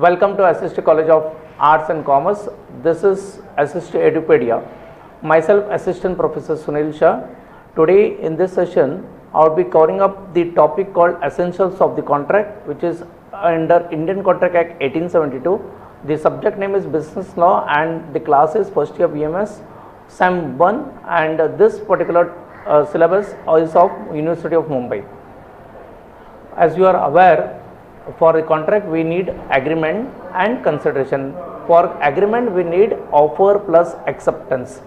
Welcome to Assist College of Arts and Commerce. This is Assist Edupedia. Myself, Assistant Professor Sunil Shah. Today in this session, I will be covering up the topic called Essentials of the Contract, which is under Indian Contract Act 1872. The subject name is Business Law and the class is first year BMS, SEM 1, and this particular syllabus is of University of Mumbai. As you are aware, for the contract we need agreement and consideration. For agreement we need offer plus acceptance.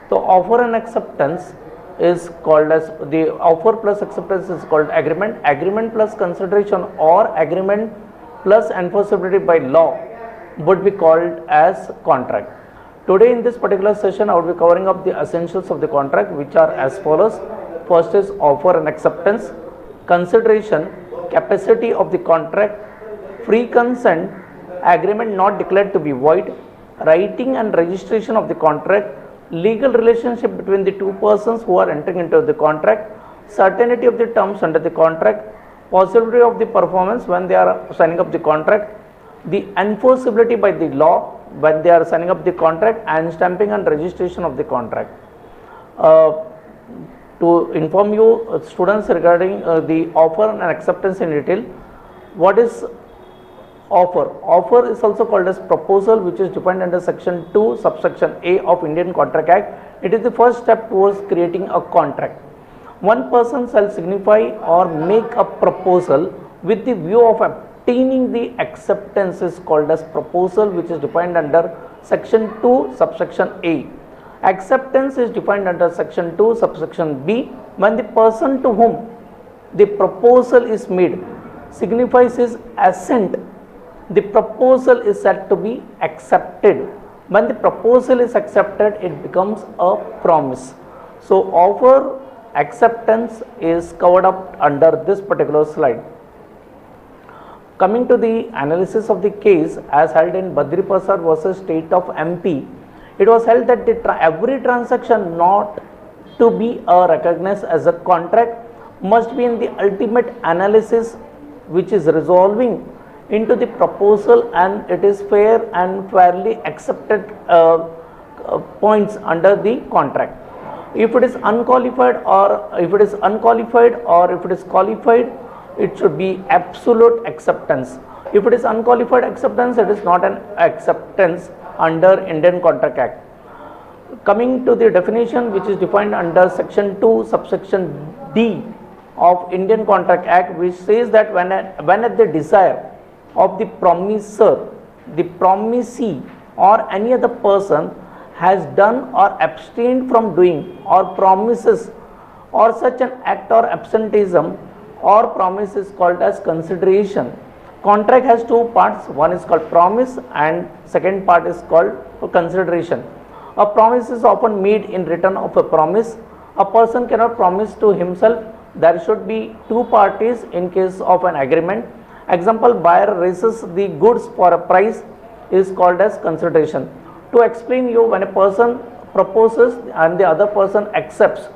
So offer and acceptance is called as the offer plus acceptance is called agreement. Agreement plus consideration or agreement plus enforceability by law would be called as contract. Today in this particular session I will be covering up the essentials of the contract, which are as follows. First is offer and acceptance, consideration, capacity of the contract, free consent, agreement not declared to be void, writing and registration of the contract, legal relationship between the two persons who are entering into the contract, certainty of the terms under the contract, possibility of the performance when they are signing up the contract, the enforceability by the law when they are signing up the contract, and stamping and registration of the contract. To inform you students regarding the offer and acceptance in detail, what is offer? Offer is also called as proposal, which is defined under section 2 subsection A of Indian Contract Act. It is the first step towards creating a contract. One person shall signify or make a proposal with the view of obtaining the acceptance is called as proposal, which is defined under section 2 subsection A. Acceptance is defined under section 2 subsection B when the person to whom the proposal is made signifies his assent. The proposal is said to be accepted. When the proposal is accepted, it becomes a promise. So offer acceptance is covered up under this particular slide. Coming to the analysis of the case as held in Badri Prasad versus State of MP, it was held that every transaction not to be recognized as a contract must be in the ultimate analysis, which is resolving into the proposal, and it is fair and fairly accepted points under the contract. If it is unqualified or if it is qualified, it should be absolute acceptance. If it is unqualified acceptance, it is not an acceptance under Indian Contract Act. Coming to the definition, which is defined under section 2 subsection D of Indian Contract Act, which says that when at the desire of the promiser, the promisee or any other person has done or abstained from doing or promises or such an act or absenteeism or promise is called as consideration. Contract has two parts, one is called promise and second part is called consideration. A promise is often made in return of a promise. A person cannot promise to himself. There should be two parties in case of an agreement. Example, buyer raises the goods for a price is called as consideration. To explain you, when a person proposes and the other person accepts,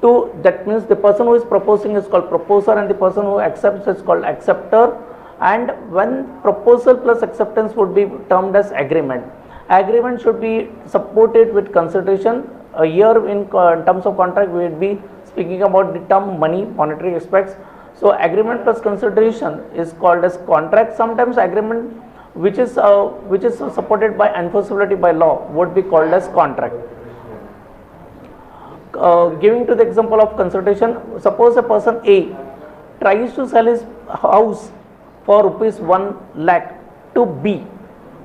that means the person who is proposing is called proposer and the person who accepts is called acceptor. And when proposal plus acceptance would be termed as agreement. Agreement should be supported with consideration. Here in terms of contract we will be speaking about the term money, monetary aspects. So agreement plus consideration is called as contract. Sometimes agreement which is supported by enforceability by law would be called as contract. Giving to the example of consideration, suppose a person A tries to sell his house for rupees 1 lakh to B.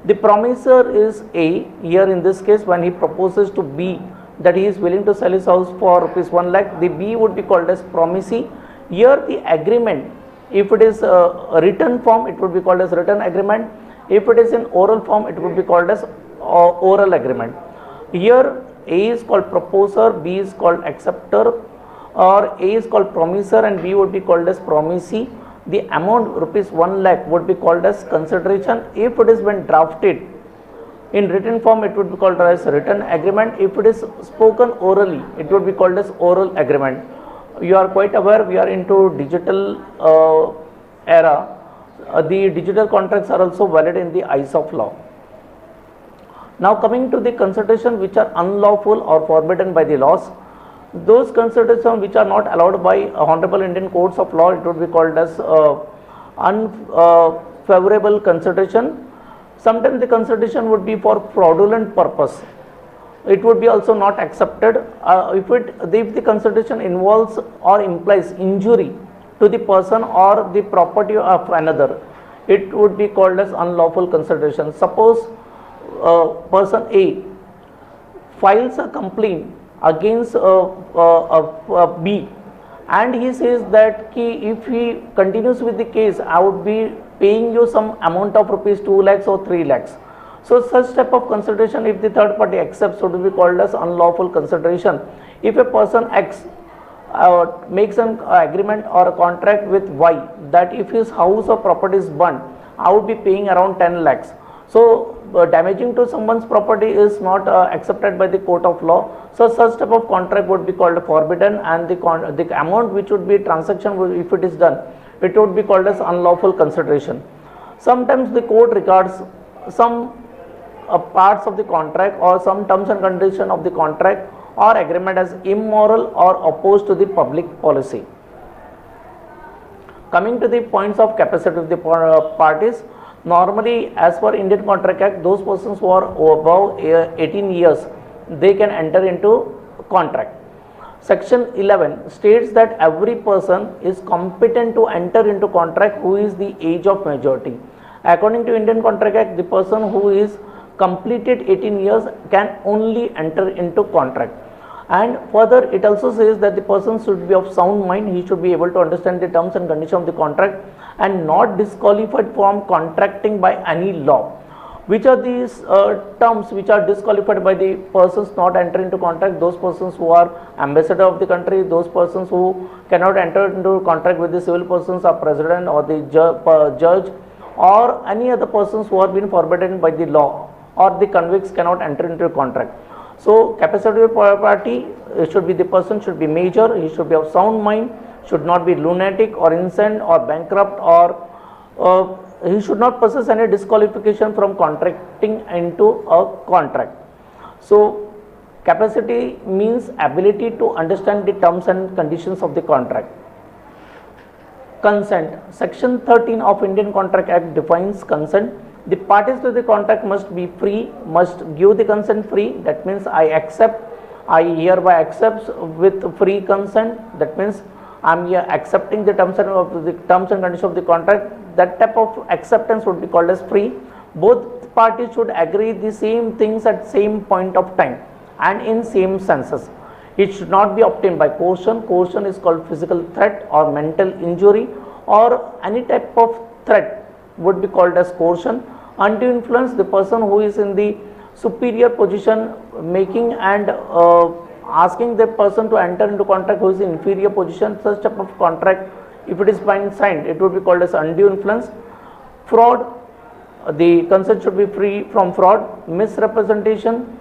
The promiser is A. Here in this case, when he proposes to B that he is willing to sell his house for rupees 1 lakh, the B would be called as promisee. Here the agreement, if it is a written form, it would be called as written agreement. If it is in oral form, it would be called as oral agreement. Here A is called proposer, B is called acceptor, or A is called promiser and B would be called as promisee. The amount rupees 1 lakh would be called as consideration. If it is when drafted in written form, it would be called as written agreement. If it is spoken orally, it would be called as oral agreement. You are quite aware we are into digital era. The digital contracts are also valid in the eyes of law. Now coming to the consultation which are unlawful or forbidden by the laws, those consultations which are not allowed by honorable Indian courts of law, it would be called as unfavorable consultation. Sometimes the consultation would be for fraudulent purpose. It would be also not accepted if the consultation involves or implies injury to the person or the property of another. It would be called as unlawful consultation. Suppose person A files a complaint against B, and he says that if he continues with the case, I would be paying you some amount of rupees 2 lakhs or 3 lakhs. So such type of consideration, if the third party accepts, would be called as unlawful consideration. If a person X makes an agreement or a contract with Y that if his house or property is burnt, I would be paying around 10 lakhs. So damaging to someone's property is not accepted by the court of law. So such type of contract would be called forbidden, and the amount which would be transaction, if it is done, it would be called as unlawful consideration. Sometimes the court regards some parts of the contract or some terms and conditions of the contract or agreement as immoral or opposed to the public policy. Coming to the points of capacity of the parties, normally as per Indian Contract Act, those persons who are above 18 years, they can enter into contract. Section 11 states that every person is competent to enter into contract who is the age of majority. According to Indian Contract Act, the person who is completed 18 years can only enter into contract. And further, it also says that the person should be of sound mind. He should be able to understand the terms and conditions of the contract and not disqualified from contracting by any law. Which are these terms which are disqualified by the persons not entering into contract? Those persons who are ambassador of the country, those persons who cannot enter into contract with the civil persons or president or the judge, or any other persons who are being forbidden by the law, or the convicts cannot enter into a contract. So capacity of party should be, the person should be major, he should be of sound mind, should not be lunatic or insane or bankrupt, or he should not possess any disqualification from contracting into a contract. So capacity means ability to understand the terms and conditions of the contract. Consent. Section 13 of Indian Contract Act defines consent. The parties to the contract must be free, must give the consent free. That means I hereby accept with free consent. That means I am accepting the terms and conditions of the contract. That type of acceptance would be called as free. Both parties should agree the same things at same point of time and in same senses. It should not be obtained by coercion. Coercion is called physical threat or mental injury, or any type of threat would be called as coercion. Undue influence, the person who is in the superior position making and asking the person to enter into contract who is in inferior position, such type of contract, if it is signed, it would be called as undue influence. Fraud, the consent should be free from fraud. Misrepresentation,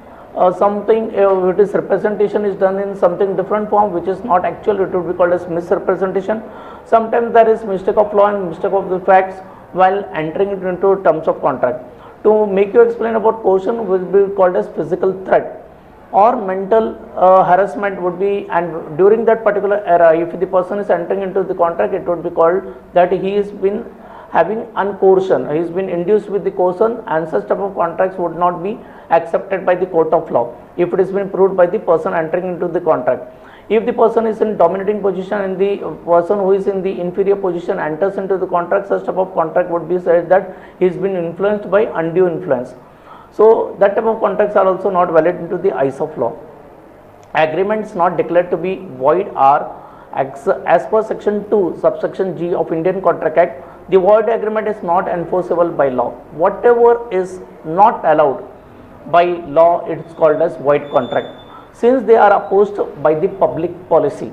something if it is representation is done in something different form which is not actual, it would be called as misrepresentation. Sometimes there is mistake of law and mistake of the facts while entering it into terms of contract. To make you explain about coercion will be called as physical threat, or mental harassment would be, and during that particular era, if the person is entering into the contract, it would be called that he has been having uncoercion, he has been induced with the coercion, and such type of contracts would not be accepted by the court of law if it has been proved by the person entering into the contract. If the person is in dominating position and the person who is in the inferior position enters into the contract, such type of contract would be said that he has been influenced by undue influence. So that type of contracts are also not valid into the eyes of law. Agreements not declared to be void are, as per section 2 subsection G of Indian Contract Act, the void agreement is not enforceable by law. Whatever is not allowed by law, it is called as void contract, since they are opposed by the public policy.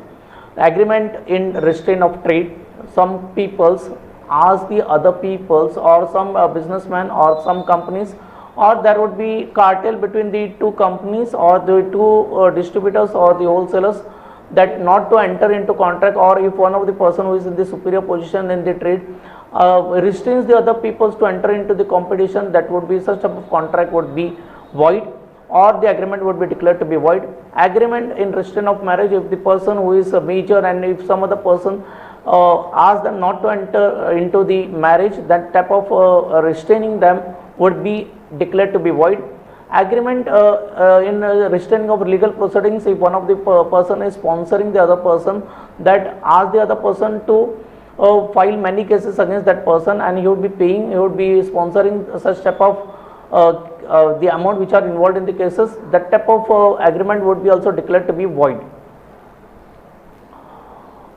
Agreement in restraint of trade, some peoples ask the other peoples or some businessmen or some companies, or there would be cartel between the two companies or the two distributors or the wholesalers, that not to enter into contract, or if one of the person who is in the superior position in the trade restrains the other peoples to enter into the competition, that would be such type of contract would be void, or the agreement would be declared to be void. Agreement in restraint of marriage, if the person who is a major and if some other person asks them not to enter into the marriage, that type of restraining them would be declared to be void. Agreement in restraining of legal proceedings, if one of the person is sponsoring the other person, that asks the other person to file many cases against that person, and he would be paying, he would be sponsoring such type of the amount which are involved in the cases, that type of agreement would be also declared to be void.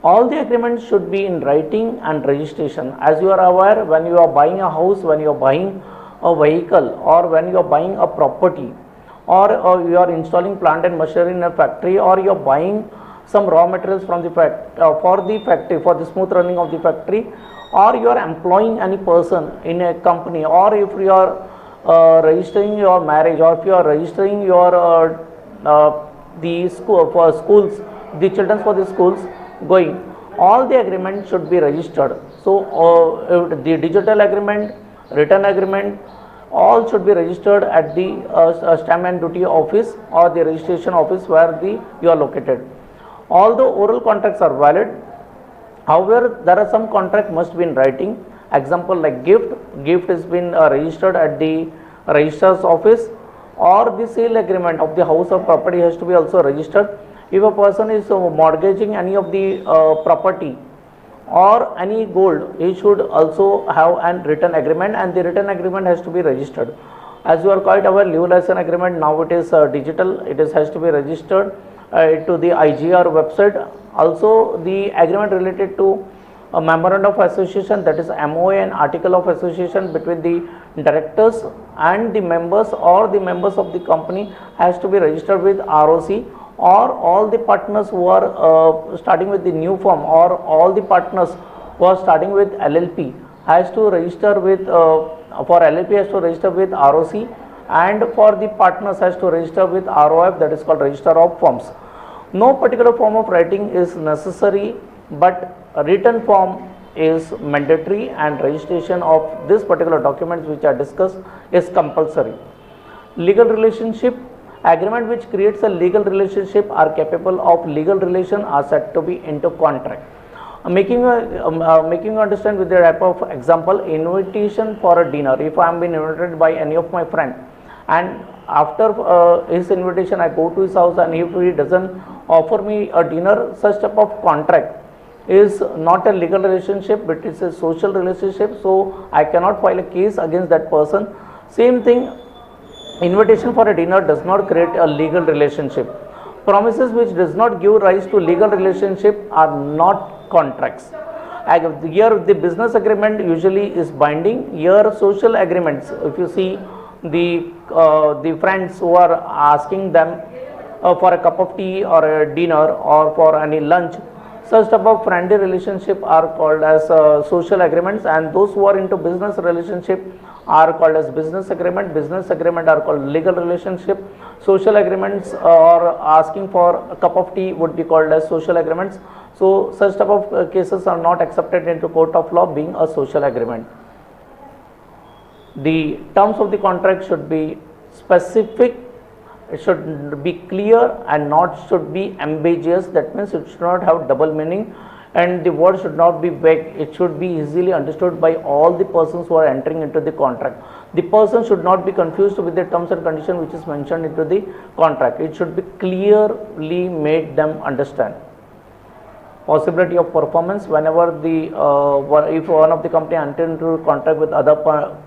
All the agreements should be in writing and registration. As you are aware, when you are buying a house, when you are buying a vehicle, or when you are buying a property, or you are installing plant and machinery in a factory, or you are buying some raw materials from the for the factory, for the smooth running of the factory, or you are employing any person in a company, or if you are registering your marriage, or if you are registering your the school for schools, the children for the schools going, all the agreements should be registered. So the digital agreement, written agreement, all should be registered at the stamp and duty office or the registration office where you are located. Although oral contracts are valid, however, there are some contract must be in writing. Example like gift has been registered at the registrar's office, or the sale agreement of the house or property has to be also registered. If a person is mortgaging any of the property or any gold, he should also have an written agreement, and the written agreement has to be registered. As you are quite aware, leave license agreement now it is digital, it is has to be registered to the IGR website. Also the agreement related to a memorandum of association, that is MOA, and article of association between the directors and the members or the members of the company has to be registered with ROC, or all the partners who are starting with the new firm, or all the partners who are starting with LLP has to register with for LLP has to register with ROC, and for the partners has to register with ROF, that is called Register of Firms. No particular form of writing is necessary, but a written form is mandatory, and registration of this particular documents which are discussed is compulsory. Legal relationship, agreement which creates a legal relationship are capable of legal relation are said to be into contract. Making you understand with the type of example, invitation for a dinner. If I am being invited by any of my friend, and after his invitation I go to his house, and if he doesn't offer me a dinner, such type of contract is not a legal relationship, but it's a social relationship, so I cannot file a case against that person. Same thing, invitation for a dinner does not create a legal relationship. Promises which does not give rise to legal relationship are not contracts. Here the business agreement usually is binding. Here social agreements, if you see the friends who are asking them for a cup of tea or a dinner or for any lunch, such type of friendly relationship are called as social agreements, and those who are into business relationship are called as business agreement. Business agreement are called legal relationship. Social agreements or asking for a cup of tea would be called as social agreements. So such type of cases are not accepted into court of law, being a social agreement. The terms of the contract should be specific, it should be clear, and not should be ambiguous. That means it should not have double meaning, and the word should not be vague. It should be easily understood by all the persons who are entering into the contract. The person should not be confused with the terms and conditions which is mentioned into the contract. It should be clearly made them understand. Possibility of performance, whenever the if one of the company enter into contract with other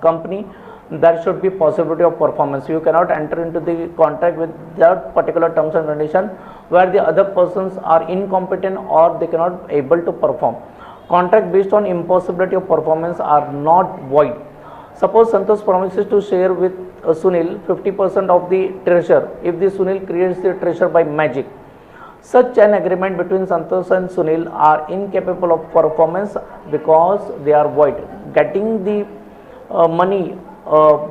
company, there should be possibility of performance. You cannot enter into the contract with that particular terms and condition where the other persons are incompetent or they cannot able to perform. Contract based on impossibility of performance are not void. Suppose Santosh promises to share with Sunil 50% of the treasure if the Sunil creates the treasure by magic. Such an agreement between Santosh and Sunil are incapable of performance because they are void. Getting the money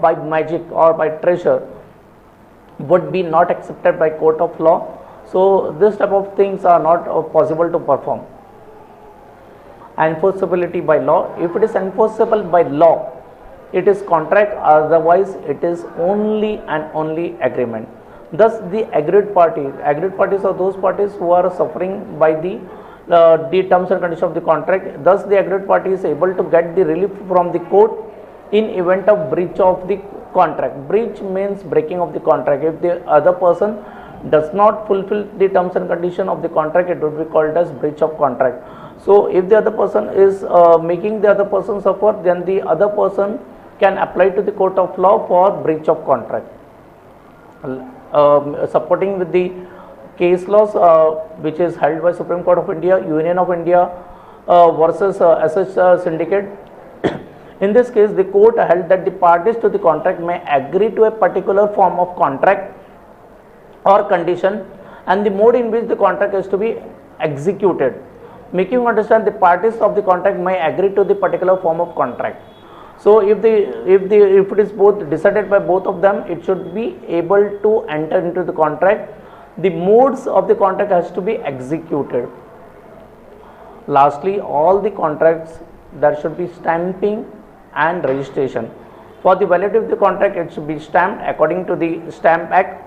by magic or by treasure would be not accepted by court of law. So this type of things are not possible to perform. enforceability by law. If it is enforceable by law, it is contract, otherwise it is only and only agreement. Thus the aggrieved parties are those parties who are suffering by the terms and conditions of the contract. Thus the aggrieved party is able to get the relief from the court in event of breach of the contract. Breach means breaking of the contract. If the other person does not fulfill the terms and condition of the contract, it would be called as breach of contract. So if the other person is making the other person suffer, then the other person can apply to the court of law for breach of contract. Supporting with the case laws which is held by Supreme Court of India, Union of India versus SS Syndicate. In this case, the court held that the parties to the contract may agree to a particular form of contract or condition and the mode in which the contract is to be executed. Making you understand, the parties of the contract may agree to the particular form of contract. So if it is both decided by both of them, it should be able to enter into the contract. The modes of the contract has to be executed. Lastly, all the contracts, there should be stamping and registration. For the validity of the contract, it should be stamped according to the Stamp Act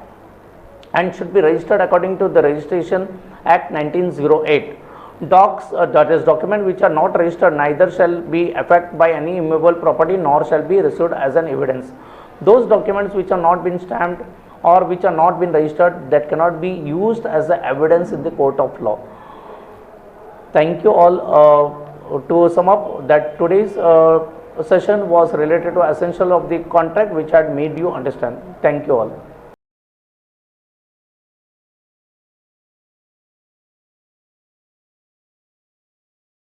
and should be registered according to the Registration Act 1908. That is, documents which are not registered neither shall be affected by any immovable property nor shall be received as an evidence. Those documents which are not been stamped or which are not been registered, that cannot be used as the evidence in the court of law. Thank you all. To sum up, that today's session was related to essential of the contract which had made you understand. Thank you all.